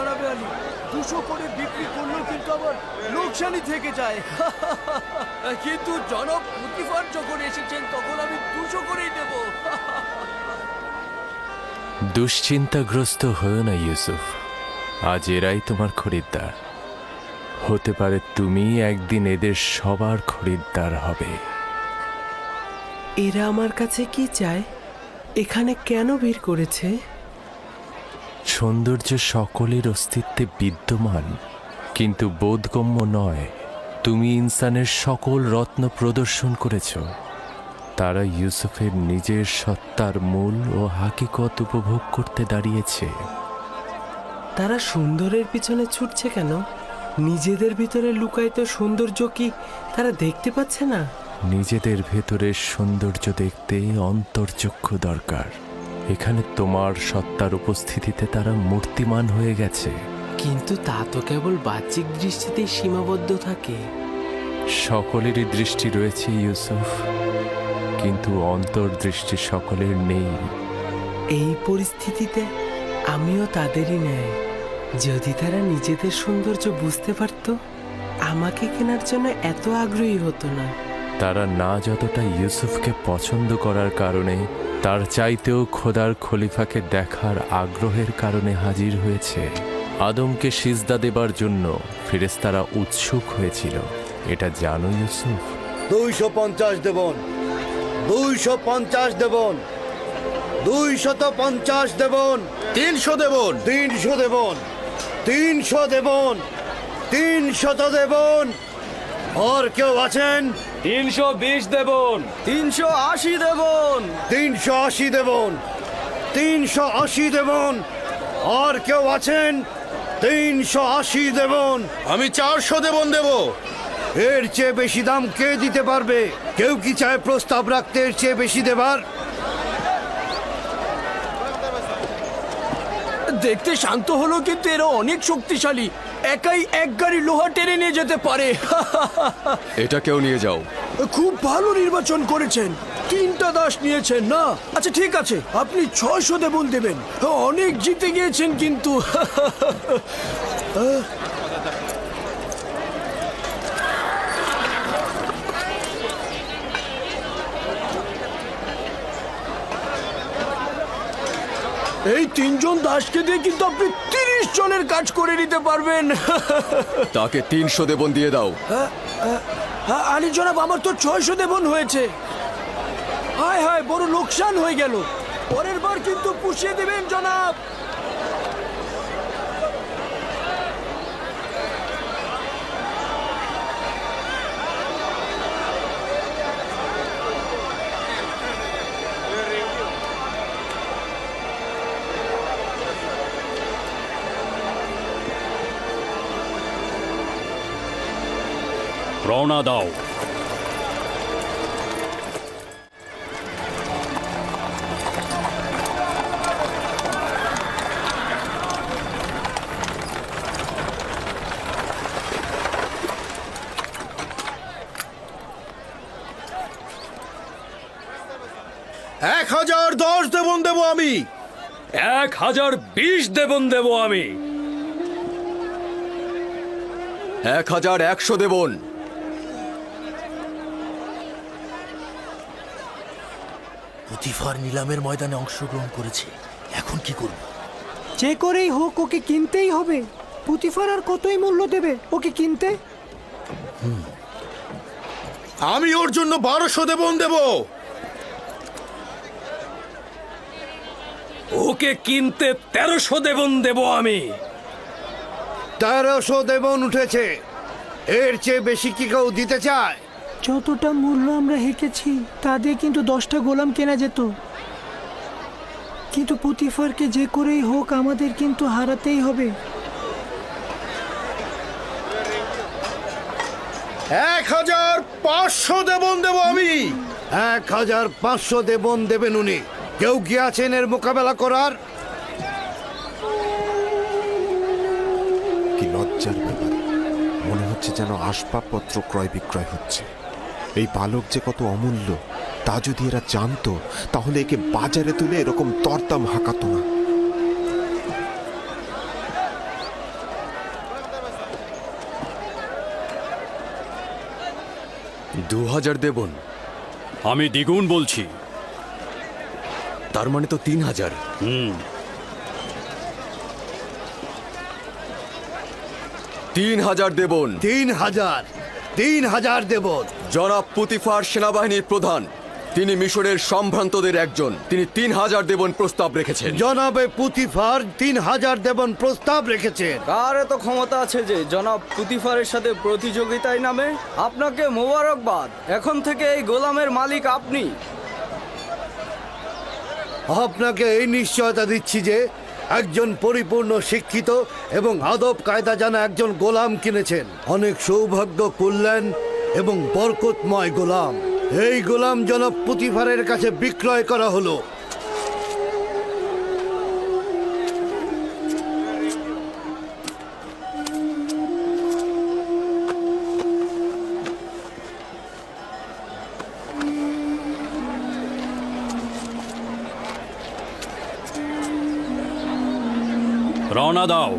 জানাবে আলী, 200 করে বিক্রি করলেও কিন্তু আবার লোকসানই থেকে যায়। কিন্তু জনক পুতিফার যখন এসেছেন তখন আমি 200 করেই দেব। দুশ্চিন্তাগ্রস্ত হয়েও না ইউসুফ, আজ এরাই তোমার খরিদ্দার। হতে পারে তুমি একদিন এদের সবার খরিদ্দার হবে। এরা আমার কাছে কি চায়? এখানে কেন ভিড় করেছে? সৌন্দর্য সকলের অস্তিত্বে বিদ্যমান, কিন্তু বোধগম্য নয়। তুমি ইনসানের সকল রত্ন প্রদর্শন করেছ। তারা ইউসুফের নিজের সত্তার মূল ও হাকিকত উপভোগ করতে দাঁড়িয়েছে। তারা সুন্দরের পিছনে ছুটছে কেন? নিজেদের ভিতরে লুকায়িত সৌন্দর্য কি তারা দেখতে পাচ্ছে না? নিজেদের ভেতরের সৌন্দর্য দেখতে অন্তর্চক্ষু দরকার। এখানে তোমার সত্তার উপস্থিতিতে তারা মূর্তিমান হয়ে গেছে। কিন্তু তা তো কেবল বাহ্যিক দৃষ্টিতেই সীমাবদ্ধ থাকে। সকলেরই দৃষ্টি রয়েছে ইউসুফ, কিন্তু অন্তর্দৃষ্টি সকলের নেই। এই পরিস্থিতিতে আমিও তাদেরই ন্যায়। যদি তারা নিজেদের সৌন্দর্য বুঝতে পারত, আমাকে কেনার জন্য এত আগ্রহী হতো না। তারা না যতটা ইউসুফকে পছন্দ করার কারণে, তার চাইতেও খোদার খলিফাকে দেখার আগ্রহের কারণে হাজির হয়েছে। আদমকে সিজদা দেবার জন্য ফেরেশতারা উৎসুক হয়েছিল, এটা জানো ইউসুফ? 250 দেবন, 250 দেবন, 250 দেবন, 300 দেবন, 300 দেবন, 300 দেবন, 300 দেবন। আর কেউ আছেন? 320 দেবন, 380 দেবন, 380 দেবন, 380 দেবন। আর কেউ আছেন? 380 দেবন। আমি 400 দেবন দেব। এর চেয়ে বেশি দাম কে দিতে পারবে? কেউ কি চায় প্রস্তাব রাখতে এর চেয়ে বেশি দেবার? দেখতে শান্ত হলো কিন্তু এরা অনেক শক্তিশালী। একাই এক গাড়ি লোহা টেনে নিয়ে যেতে পারে। এটা কেউ নিয়ে যাও। খুব ভালো নির্বাচন করেছেন, 3টা দাস নিয়েছেন না? আচ্ছা ঠিক আছে, আপনি 600 দেবন দেবেন। অনেক জিতে গিয়েছেন কিন্তু। এই 3 জন দাসকে দিয়ে কিন্তু আপনি 30 জনের কাজ করে নিতে পারবেন। তাকে 300 দেবন দিয়ে দাও। হ্যাঁ আলী জনাব, আমার তো 600 দেবন হয়েছে। হায় হায়, বড় লোকসান হয়ে গেল। পরের বার কিন্তু পুষিয়ে দেবেন জনাব। রওনা দাও। এক 1010 দেবন দেব আমি। 1020 দেবন দেব আমি। 1100 দেবন। পুতিফার নিলামের ময়দানে অংশগ্রহণ করেছে, এখন কি করব? যে করেই হোক ওকে কিনতেই হবে। পুতিফার আর কতই মূল্য দেবে ওকে কিনতে? আমি ওর জন্য 1200 দেবন দেব। ওকে কিনতে 1300 দেবন দেব আমি। 1300 দেবন উঠেছে। এর চেয়ে বেশি কি কেউ দিতে চায়? যতটা মূল্য আমরা হেঁকেছি তা দিয়ে কিন্তু 10টা গোলাম কেনা যেত। কিন্তু পুতিফারকে যে করেই হোক আমাদের কিন্তু হারাতেই হবে। 1500 দেবন দেব আমি। 1500 দেবন দেবেন উনি। কেউ কি আছেন এর মোকাবেলা করার? কি লজ্জার ব্যাপার, মনে হচ্ছে যেন আসবাবপত্র ক্রয় বিক্রয় হচ্ছে। এই বালক যে কত অমূল্য তা যদি এরা জানতো তাহলে একে বাজারে তুলে এরকম দরদাম হাঁকাতো না। 2000 দেবন। আমি দ্বিগুণ বলছি। তার মানে তো 3000। 3000 দেবন। 3000 দেবন। জনাব পুতিফার সেনাবাহিনীর প্রধান, তিনি মিশরের সম্ভ্রান্তদের একজন। তিনি 3000 দেবন প্রস্তাব রেখেছেন। জনাবে পুতিফার 3000 দেবন প্রস্তাব রেখেছেন। কার এত ক্ষমতা আছে যে জনাব পুতিফারের সাথে প্রতিযোগিতায় নামে? আপনাকে মোবারকবাদ, এখন থেকে এই গোলামের মালিক আপনি। আপনাকে এই নিশ্চয়তা দিচ্ছি যে একজন পরিপূর্ণ শিক্ষিত এবং আদব কায়দা জানা একজন গোলাম কিনেছেন। অনেক সৌভাগ্য, কল্যাণ এবং বরকতময় গোলাম। এই গোলাম জনাব পুতিফারের কাছে বিক্রয় করা হলো। রওনা দাও।